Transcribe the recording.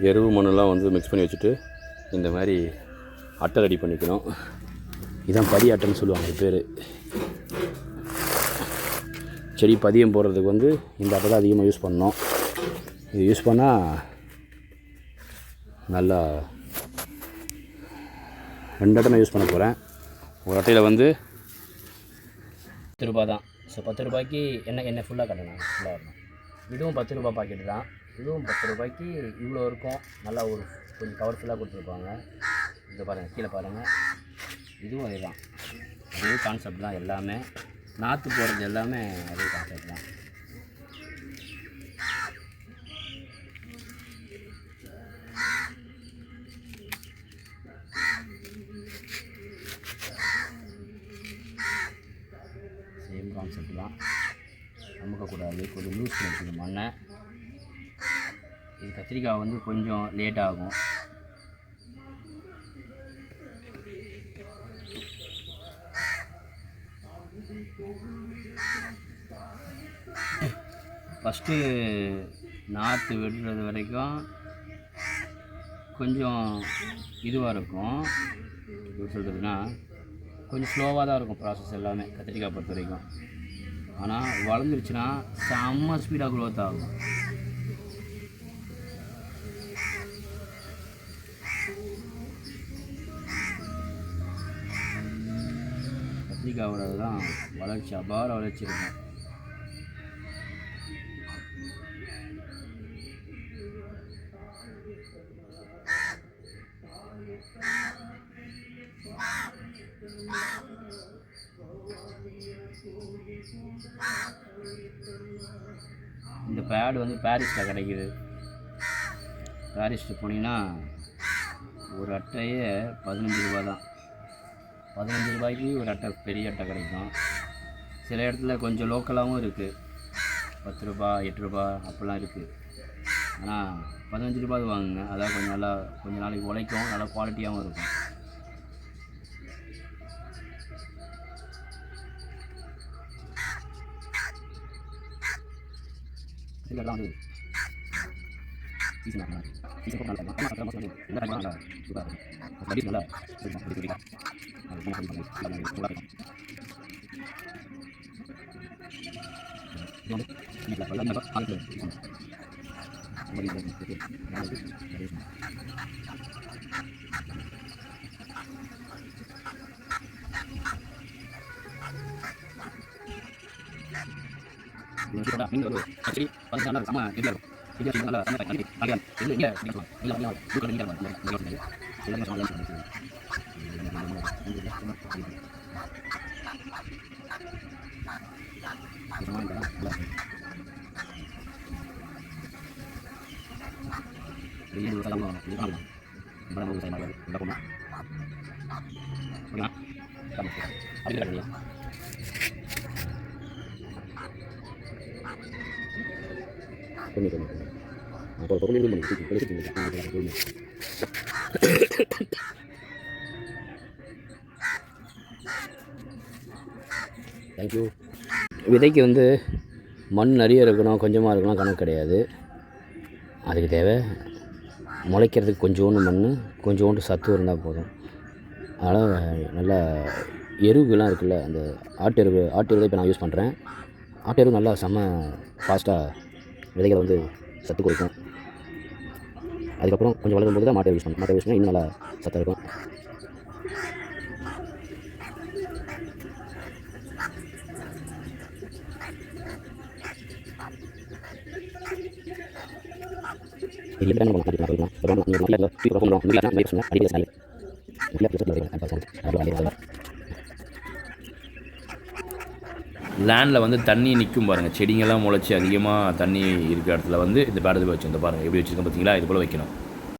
எருவு மண்ணெல்லாம் வந்து மிக்ஸ் பண்ணி வச்சுட்டு இந்த மாதிரி அட்டை ரெடி பண்ணிக்கணும். இதான் பதி அட்டைன்னு சொல்லுவாங்க இது பேர். செடி பதியம் போடுறதுக்கு வந்து இந்த அட்டை தான் அதிகமாக யூஸ் பண்ணோம். இது யூஸ் பண்ணால் நல்லா 2 அட்டை நான் யூஸ் பண்ண போகிறேன். ஒரு அட்டையில் வந்து 10 ரூபா தான். ஸோ 10 ரூபாய்க்கு எண்ணெய் ஃபுல்லாக கட்டணும், ஃபுல்லாக வரணும். இதுவும் 10 ரூபா பாக்கெட்டு தான். இதுவும் 10 ரூபாய்க்கு இவ்வளோ இருக்கும். நல்லா ஒரு கொஞ்சம் கவர்ஃபுல்லாக கொடுத்துருப்பாங்க. இங்கே பாருங்கள், கீழே பாருங்கள். இதுவும் அதே தான், அதே கான்செப்ட் தான். எல்லாமே நாற்று போடுறது எல்லாமே அதே கான்செப்ட் தான். சேம் கான்செப்ட் தான். அமுக்கக்கூடாது, கொஞ்சம் லூஸ் பண்ணி வச்சுக்கணும் மண்ணை. இது கத்திரிக்காய் வந்து கொஞ்சம் லேட் ஆகும். ஃபஸ்ட்டு நாற்று விடுறது வரைக்கும் கொஞ்சம் இதுவாக இருக்கும். எப்படி சொல்கிறதுனா கொஞ்சம் ஸ்லோவாக தான் இருக்கும் ப்ராசஸ் எல்லாமே கத்திரிக்காய் பொறுத்த வரைக்கும். ஆனால் வளர்ந்துருச்சுன்னா செம்ம ஸ்பீடாக க்ரோத் ஆகும். கத்திரிக்காயோட தான் வளர்ச்சி, அபார வளர்ச்சி இருக்கும். இந்த பேடு வந்து பாரிஸில் கிடைக்கிது. பாரிஸில் போனீங்கன்னா ஒரு அட்டையே 15 ரூபா தான். 15 ரூபாய்க்கு ஒரு அட்டை, பெரிய அட்டை கிடைக்கும். சில இடத்துல கொஞ்சம் லோக்கலாகவும் இருக்குது, 10 ரூபா 8 ரூபா அப்படிலாம் இருக்குது. ஆனால் 15 ரூபாய் வாங்குங்க. அதான் கொஞ்சம் நல்லா, கொஞ்சம் நாளைக்கு உழைக்கும், நல்லா குவாலிட்டியாகவும் இருக்கும். இதெல்லாம் வந்து தேங்க்யூ. விதைக்கு வந்து மண் நிறைய இருக்கணும், கொஞ்சமாக இருக்கணும் கணக்கு கிடையாது. அதுக்கு தேவை முளைக்கிறதுக்கு கொஞ்சோண்டு மண், கொஞ்சோண்டு சத்து இருந்தால் போதும். அதனால் நல்லா எருவுகள்லாம் இருக்குல்ல, அந்த ஆட்டு எருவு தான் இப்போ நான் யூஸ் பண்ணுறேன். ஆட்டு எருவு நல்லா செம்ம ஃபாஸ்ட்டாக விதைகளை வந்து சத்து கொடுக்கும். அதுக்கப்புறம் கொஞ்சம் வளரும்போது தான் மாட்டை யூஸ் பண்ணணும். மாட்டை யூஸ் பண்ணால் இன்னும் நல்லா சத்தாக இருக்கும். லேண்டில் வந்து தண்ணி நிற்கும் பாருங்கள், செடிங்கெல்லாம் முளைச்சி அதிகமாக தண்ணி இருக்கிற இடத்துல வந்து இந்த பேடத்தில் வச்சு இந்த பாருங்கள் எப்படி வச்சுருக்கோம் பார்த்தீங்களா, இது போல் வைக்கணும்.